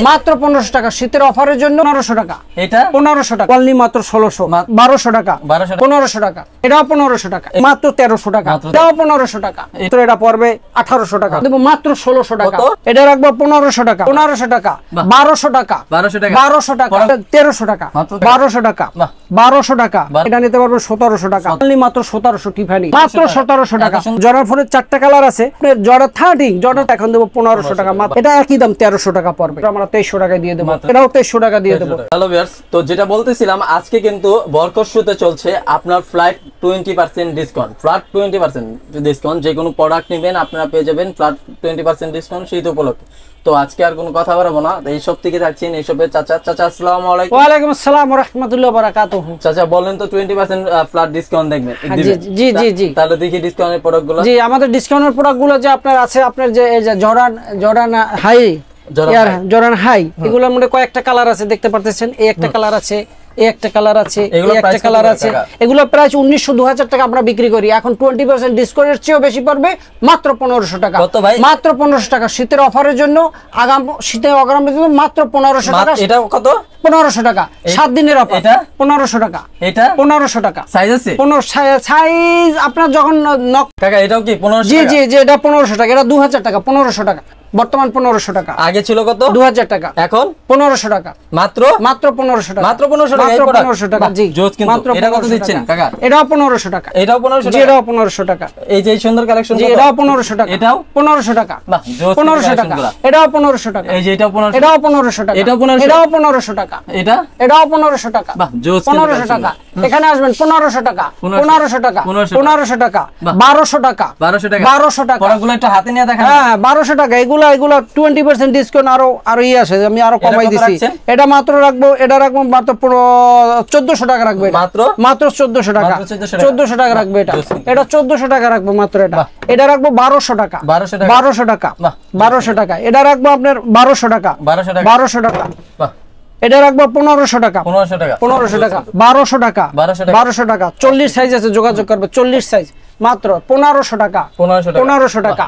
মাত্র 1500 টাকা শীতের অফারের জন্য 1500 টাকা। এটা 1500 টাকা অনলি মাত্র 1600 1200 টাকা 1500 টাকা এটাও 1500 টাকা মাত্র 1300 টাকা এটাও 1500 টাকা তো এটা পড়বে 1800 টাকা দেব মাত্র 1600 টাকা এটা রাখবো 1500 টাকা 1500 টাকা 1200 টাকা 1200 টাকা 1300 টাকা 1200 টাকা 1200 টাকা এটা নিতে পারবে 1700 টাকা অনলি মাত্র 1700 টিফানি মাত্র 1700 টাকা জর্ডান ফোনের 4টা কালার আছে জর্ডান 30 জর্ডান এখন দেব 1500 টাকা মাত্র এটা একই দাম 1300 টাকা পড়বে আমরা 2300 টাকা দিয়ে দেব এটাও 2300 টাকা দিয়ে দেব। হ্যালো ভিউয়ার্স, তো যেটা বলতেছিলাম আজকে কিন্তু বরকত শোতে চলছে আপনার ফ্ল্যাট 20% ডিসকাউন্ট, ফ্ল্যাট 20% ডিসকাউন্ট। যে কোনো প্রোডাক্ট নেবেন আপনারা পেয়ে যাবেন ফ্ল্যাট 20% ডিসকাউন্ট শীত উপলক্ষে। তো আজকে আর কোনো কথা বলবো না, এই সব থেকে থাকছেন এই সবের চাচা। আসসালামু আলাইকুম। ওয়া আলাইকুম আসসালাম ওয়া রাহমাতুল্লাহি ওয়া বারাকাতুহু। চাচা বলেন তো 20% ফ্ল্যাট ডিসকাউন্ট দেখবেন? জি জি জি। তাহলে দেখি ডিসকাউন্টের প্রোডাক্টগুলো। জি আমাদের ডিসকাউন্টের প্রোডাক্টগুলো যে আপনার আছে আপনার যে এই যে জর্ডান হাই জর্ডান হাই এগুলোর মধ্যে কয়েকটা কালার আছে দেখতে পারতেছেন। এই একটা কালার আছে, এই একটা কালার আছে, এই একটা কালার আছে। এগুলো প্রাইস 1900-2000 টাকা আমরা বিক্রি করি, এখন 20% ডিসকাউন্টের চেয়েও বেশি পড়বে মাত্র 1500 টাকা। মাত্র 1500 টাকা শীতের অফারের জন্য শীতের অগ্রামের জন্য মাত্র 1500 টাকা। এটা কত? 1500 টাকা 7 দিনের অফার। এটা 1500 টাকা। এটা 1500 টাকা। সাইজ আছে? সাইজ আপনার যখন কাকা এটাও কি 1500 টাকা? জি জি জি এটা 1500 টাকা, এটা 2000 টাকা 1500 টাকা বর্তমান 1500 টাকা। আগে ছিল কত? 2000 টাকা, এখন 1500 টাকা। মাত্র 1500 টাকা, মাত্র 1500 টাকা। 1500 টাকা। জি মাত্র এটা কত দিচ্ছেন কাকা? এটাও 1500 টাকা। এটাও 1500 টাকা। এটাও 1500 টাকা। এই যে সুন্দর কালেকশন জি এটাও 1500 টাকা। এটাও 1500 টাকা। বাহ 1500 টাকা। এটাও 1500 টাকা। এই যে এটাও 1500। এটাও 1500 টাকা। এটাও 1500। এটাও 1500 টাকা। এটা এটাও 1500 টাকা। বাহ 1500 টাকা। এখানে আসবেন 1500 টাকা 1500 টাকা 1500 টাকা 1200 টাকা 1200 টাকা 1200 টাকা। পরগুলো একটু হাতে নিয়ে দেখেন। হ্যাঁ 1200 টাকা। এগুলা 20% ডিসকাউন্ট আরো আছে, আমি আরো কমাই দিছি। এটা মাত্র রাখবো, এটা রাখবো মাত্র 1400 টাকা রাখবো। মাত্র 1400 টাকা 1400 টাকা রাখবো। এটা 1400 টাকা রাখবো মাত্র। এটা রাখবো 1200 টাকা 1200 টাকা 1200 টাকা। এটা রাখবো আপনার 1200 টাকা 1200 টাকা। এটা রাখবো 1500 টাকা 1500 টাকা 1200 টাকা 1200 টাকা। 40 সাইজ আছে, যোগাযোগ করবে 40 সাইজ মাত্র 1500 টাকা 1500 টাকা।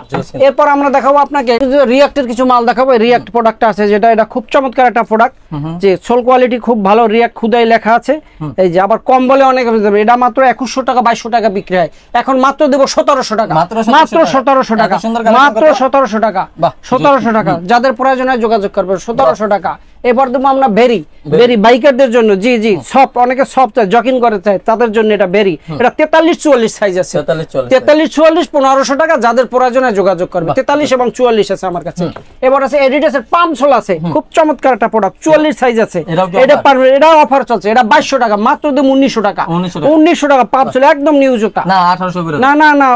এরপর আমরা দেখাবো আপনাকে রিঅ্যাক্টের কিছু মাল দেখাবো। রিঅ্যাক্ট প্রোডাক্ট আছে যেটা এটা খুব চমৎকার একটা প্রোডাক্ট, যে সোল কোয়ালিটি খুব ভালো, রিঅ্যাক্ট খুদাই লেখা আছে। এই যে আবার কম বলে অনেক এটা মাত্র 2100 টাকা 2200 টাকা বিক্রি হয়, এখন মাত্র দেব 1700 টাকা মাত্র 1700 টাকা মাত্র 1700 টাকা 1700 টাকা। যাদের প্রয়োজন হয় যোগাযোগ করবে 1700 টাকা। এবার দেবো আমরা বেরি বাইকারদের জন্য। জি জি সফট, অনেকে সফট জকিং করে চায় তাদের জন্য এটা বেরি। এটা 43-44 সাইজ আছে, 43-44 1500 টাকা। যাদের প্রয়োজনে যোগাযোগ করবে। 43 এবং 44 আছে আমার কাছে। এবার আছে এডিডাসের পামসোল আছে, খুব চমৎকার একটা প্রোডাক্ট, 44 সাইজ আছে। এটা পারবে, এটা অফার চলছে, এটা 2200 টাকা মাত্র দেব 1900 টাকা 1900 টাকা পামসোল একদম নিউ জুতা। না 1800 করে না না না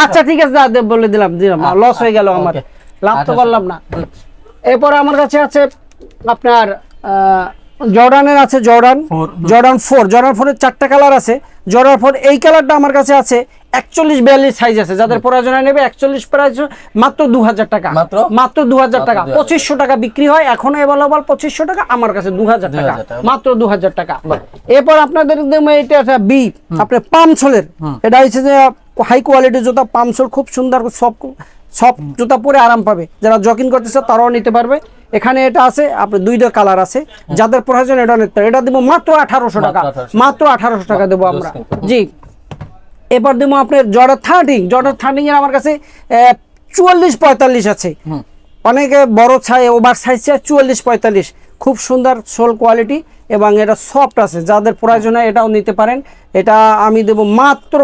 আচ্ছা ঠিক আছে বলে দিলাম লস হয়ে গেল আমার, লাভ তো করলাম না। এরপরে আমার কাছে আছে আপনার জর্ডানের আছে জর্ডান 4 এর 4টা কালার আছে। জর্ডান 4 এই কালারটা আমার কাছে আছে 41-42 সাইজ আছে। যাদের প্রয়োজন নেবে 41 প্রাইস মাত্র 2000 টাকা মাত্র 2000 টাকা 2500 টাকা বিক্রি হয়, এখনো अवेलेबल 2500 টাকা, আমার কাছে 2000 টাকা মাত্র 2000 টাকা। এরপর আপনাদের এটা আছে বি আপনার পামসোলের, এটা হচ্ছে যে হাই কোয়ালিটির জুতা পামসোল, খুব সুন্দর সব জুতা পরে আরাম পাবে। যারা জকিং করতেছে তারাও নিতে পারবে। এখানে এটা আছে আপনার 2টা কালার আছে, যাদের প্রয়োজন এটা নিতে। এটা দেবো মাত্র 1800 টাকা মাত্র 1800 টাকা দেবো আমরা। জি এবার দেবো আপনার জর্ডান 30 এর আমার কাছে 44-45 আছে। অনেকে বড় চাই, ওভার সাইজ চাই, 44-45 খুব সুন্দর সোল কোয়ালিটি এবং এটা সফট আছে। যাদের প্রয়োজন হয় এটাও নিতে পারেন। এটা আমি দেবো মাত্র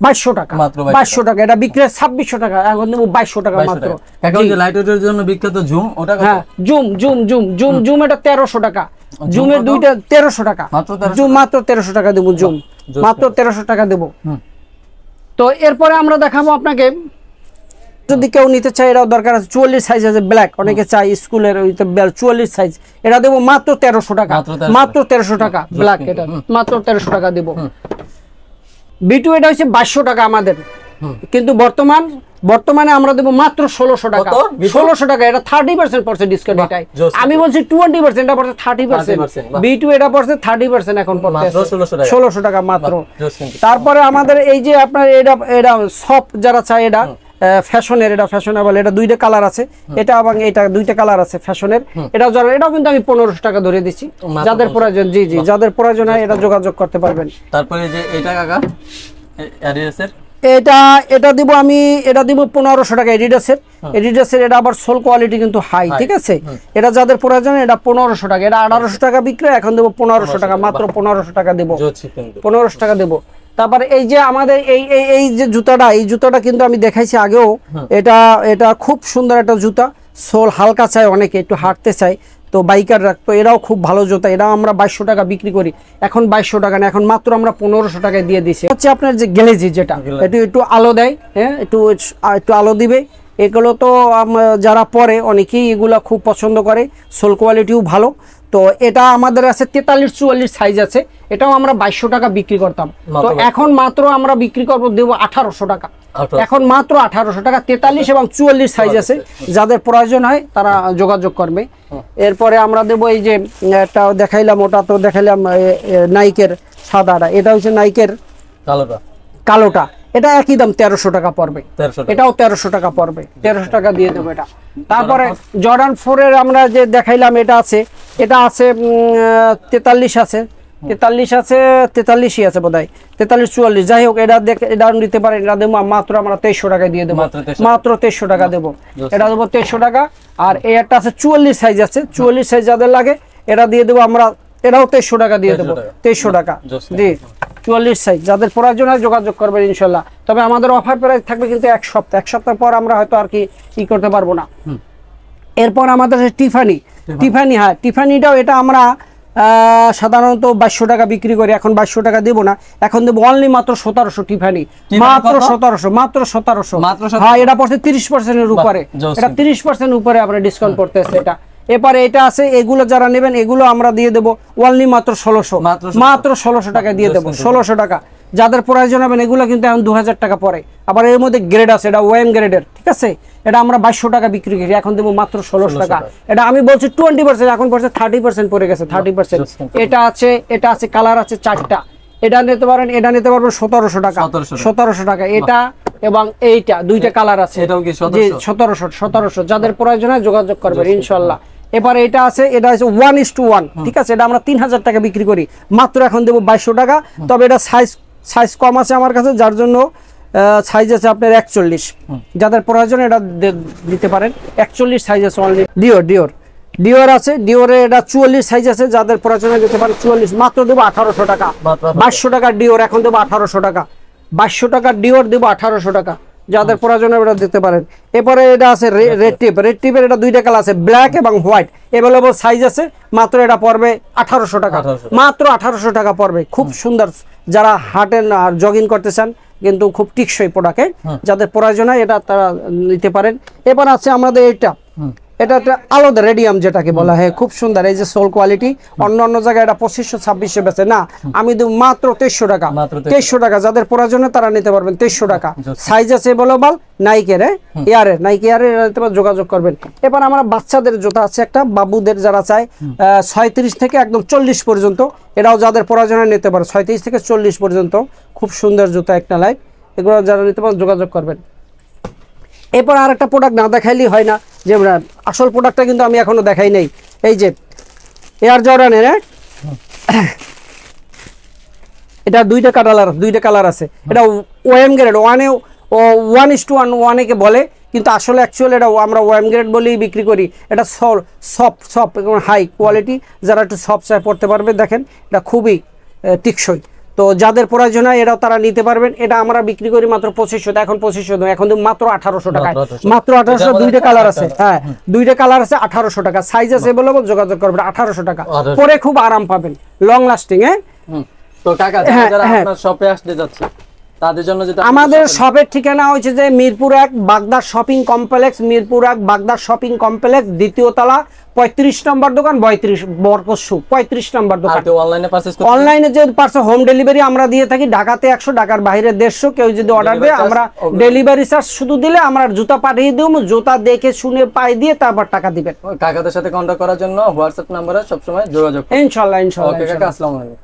2200 টাকা 2200 টাকা। এটা বিক্রি 2600 টাকা, এখন দেবো 2200 টাকা মাত্র। লাইটওয়েটের জন্য বিখ্যাত জুম, ওটা হ্যাঁ জুম এটা 1300 টাকা। জুমের 2টা 1300 টাকা জুম মাত্র 1300 টাকা দেবো। জুম মাত্র 1300 টাকা দেবো। তো এরপরে আমরা দেখাবো আপনাকে, যদি কেউ নিতে চায় এটাও দরকার আছে। 44 সাইজ আছে ব্ল্যাক, অনেকে চাই স্কুলের 44 সাইজ। এটা দেবো মাত্র 1300 টাকা মাত্র 1300 টাকা ব্ল্যাক, এটা মাত্র 1300 টাকা দেবো। B2 এটা হচ্ছে 2200 টাকা আমাদের, কিন্তু বর্তমানে আমরা দেবো মাত্র 1600 টাকা 1600 টাকা। এটা 30% পড়ছে ডিসকাউন্ট। এটাই আমি বলছি 20%, এটা পড়ছে 30%। B2 এটা পড়ছে 30% এখন পড়ছে 1600 টাকা মাত্র। তারপরে আমাদের এই যে আপনার এটা সফট যারা চায়, ফ্যাশনের, এটা ফ্যাশনেবল, এটা দুইটা কালার আছে, এটা এবং এটা দুইটা কালার আছে ফ্যাশনের। এটাও যারা, এটাও কিন্তু আমি 1500 টাকা ধরে দিচ্ছি, যাদের প্রয়োজন। জি জি, যাদের প্রয়োজন হয় এটা যোগাযোগ করতে পারবেন। তারপরে যে এটা কাকা অ্যাডিডাসের, এটা দিব আমি, এটা দিব 1500 টাকা এডিডাসের। এডিডাসের এটা আবার সোল কোয়ালিটি কিন্তু হাই, ঠিক আছে। এটা যাদের প্রয়োজন এটা 1500 টাকা, এটা 1800 টাকা বিক্রি, এখন দেব 1500 টাকা, মাত্র 1500 টাকা দেব, 1500 টাকা দেব। তারপরে এই যে আমাদের এই যে জুতাটা, এই জুতাটা কিন্তু আমি দেখাইছি আগেও, এটা খুব সুন্দর একটা জুতা, সোল হালকা চাই, অনেকে একটু হাঁটতে চাই, তো বাইকার রাখতো, এরাও খুব ভালো জুতা। এটা আমরা 2200 টাকা বিক্রি করি, এখন 2200 টাকা না, এখন মাত্র আমরা 1500 টাকায় দিয়ে দিছি। হচ্ছে আপনার যে গ্লেজি, যেটা একটু আলো দেয়, হ্যাঁ, একটু আলো দিবে, এগুলো তো যারা পরে অনেকেই এগুলা খুব পছন্দ করে, সোল কোয়ালিটিও ভালো। তো এটা আমাদের আছে 43-44 সাইজ আছে, এটাও আমরা 2200 টাকা বিক্রি করতাম, তো এখন মাত্র আমরা বিক্রি করবো, দেবো 1800 টাকা, এখন মাত্র 1800 টাকা। 43 এবং 44 সাইজ আছে, যাদের প্রয়োজন হয় তারা যোগাযোগ করবে। এরপরে আমরা দেবো এই যে একটা দেখাইলাম, ওটা তো দেখাইলাম নাইকের সাদাটা, এটা হচ্ছে নাইকের কালোটা, এটা একই দাম 1300 টাকা পড়বে, এটাও 1300 টাকা পড়বে, 1300 টাকা দিয়ে দেবো এটা। তারপরে জর্ডান 4 এর আমরা যে দেখাইলাম, এটা আছে 43 আছে, 43 আছে, 43ই আছে বোধহয়, 43-44, যাই হোক, এটা নিতে পারেন। এটা দেবো মাত্র আমরা 2300 টাকায় দিয়ে দেবো, মাত্র 2300 টাকা দেবো, এটা দেবো 2300 টাকা। আর এই একটা আছে 44 সাইজ আছে, 44 সাইজ যাদের লাগে এটা দিয়ে দেবো আমরা, এটাও 2300 টাকা দিয়ে দেবো, 2300 টাকা। জি, 44 সাইজ যাদের প্রয়োজন হয় যোগাযোগ করবেন ইনশাল্লাহ। তবে আমাদের অফার প্রাইস থাকবে কিন্তু এক সপ্তাহ পর আমরা হয়তো আর কি করতে পারবো না। এরপর আমাদের টিফানি, হ্যাঁ, টিফানিটাও এটা আমরা সাধারণত 2200 টাকা বিক্রি করি, এখন 2200 টাকা দেবো না, এখন দেবো অনলি মাত্র 1700 টিফানি, মাত্র 1700, হ্যাঁ, এটা পড়ছে 30% উপরে, এটা 30% উপরে আমরা ডিসকাউন্ট করতেছে এটা। এরপরে এটা আছে, এগুলো যারা নেবেন এগুলো আমরা দিয়ে দেবো অনলি মাত্র 1600, মাত্র 1600 টাকা দিয়ে দেবো, 1600 টাকা। যাদের প্রয়োজন হবেন এগুলো কিন্তু এখন 2000 টাকা পরে। আবার এর মধ্যে গ্রেড আছে, এটা ওএম গ্রেডের, ঠিক আছে, এটা আমরা 2200 টাকা বিক্রি করি, এখন দেবো মাত্র 1600 টাকা। এটা আমি বলছি 20%, এখন পড়ছে 30% পড়ে গেছে, 30%। এটা আছে কালার আছে 4টা, এটা নিতে পারেন, এটা নিতে পারবেন 1700 টাকা, 1700 টাকা এটা, এবং এইটা দুইটা কালার আছে, এটাও কি 1700। যাদের প্রয়োজন হয় যোগাযোগ করবেন ইনশাআল্লাহ। এবার এটা আছে, এটা হচ্ছে 1:1, ঠিক আছে, এটা আমরা 3000 টাকা বিক্রি করি, মাত্র এখন দেবো 2200 টাকা। তবে এটা সাইজ কম আছে আমার কাছে, যার জন্য সাইজ আছে আপনার 41, যাদের প্রয়োজন এটা দিতে পারেন, 41 সাইজ আছে অনলি। ডিওর আছে, ডিওরে এটা 44 সাইজ আছে, যাদের প্রয়োজন দিতে পারেন 44, মাত্র দেবো 1800 টাকা, 2200 টাকা ডিওর, এখন দেবো 1800 টাকা, 2200 টাকা ডিওর দেবো 1800 টাকা, যাদের প্রয়োজন এটা দিতে পারেন। এরপরে এটা আছে রেড টিপের, এটা দুইটা কালার আছে, ব্ল্যাক এবং হোয়াইট, অ্যাভেলেবল সাইজ আছে, মাত্র এটা পড়বে 1800 টাকা, মাত্র 1800 টাকা পড়বে। খুব সুন্দর, যারা হাঁটেন আর জগিং করতে চান, কিন্তু খুব টিকসই প্রোডাক্ট, যাদের প্রয়োজন হয় এটা তারা নিতে পারেন। এবার আছে আমাদের এটা একটা আলাদা রেডিয়াম যেটাকে বলা হয়, খুব সুন্দর, এই যে সোল কোয়ালিটি, অন্য জায়গায় এটা 2500-2600 বেচে না, আমি দেব মাত্র 2300 টাকা, 2300 টাকা, যাদের প্রয়োজন তারা নিতে পারবেন 2300 টাকা। সাইজ আছে বলবাল নাইকের, নাইকি এয়ারের যোগাযোগ করবেন। এবার আমরা বাচ্চাদের জুতা আছে একটা, বাবুদের যারা চায় 36 থেকে একদম 40 পর্যন্ত, এটাও যাদের প্রয়োজন নিতে পারে, 36 থেকে 40 পর্যন্ত, খুব সুন্দর জুতা একটা লাইট, এগুলো যারা নিতে পারেন যোগাযোগ করবেন। এরপর আর একটা প্রোডাক্ট না দেখাইলেই হয় না, যে আসল প্রোডাক্টটা কিন্তু আমি এখনো দেখাই নাই, এই যে এয়ার জর্ডানের, এটা দুইটা কালার আছে, এটা ওএম গ্রেড, 1:1 অনেকে বলে, কিন্তু আসলে অ্যাকচুয়ালি এটা আমরা ওএম গ্রেড বলেই বিক্রি করি। এটা সফট এবং হাই কোয়ালিটি, যারা একটু সফট চায় পড়তে পারবে, দেখেন এটা খুবই টিকসই। তো যাদের প্রয়োজন হয় এটাও তারা নিতে পারবেন। এটা আমরা বিক্রি করি মাত্র 2500, এখন 2500 এখন মাত্র 1800 টাকায়, মাত্র 1800। দুইটা কালার আছে, হ্যাঁ, দুইটা কালার আছে, 1800 টাকা। সাইজ আছে বলে যোগাযোগ করবেন, 1800 টাকা পরে খুব আরাম পাবেন, লং লাস্টিং। তো কাকা যারা আপনার শপে আসতে যাচ্ছে তাদের জন্য যেটা আমাদের শপের ঠিকানা হচ্ছে যে মিরপুর 1 বাগদা শপিং কমপ্লেক্স, মিরপুর 1 বাগদা শপিং কমপ্লেক্স, দ্বিতীয় তলা, 35 নম্বর দোকান, 32 বরকসু, 35 নম্বর দোকান। অনলাইনে যে পার্সেল হোম ডেলিভারি আমরা দিয়ে থাকি, ঢাকাতে 100, ঢাকার বাইরে 150। কেউ যদি অর্ডার দেয় আমরা ডেলিভারি চার্জ শুধু দিলে আমরা জুতা পাঠিয়ে দেব, জুতা দেখে শুনে পাই দিয়ে তারপর টাকা দিবেন। কাকাদের সাথে কন্টাক্ট করার জন্য হোয়াটসঅ্যাপ নম্বরে সবসময় যোগাযোগ, ইনশাআল্লাহ। ওকে কাকা, আসসালামু আলাইকুম।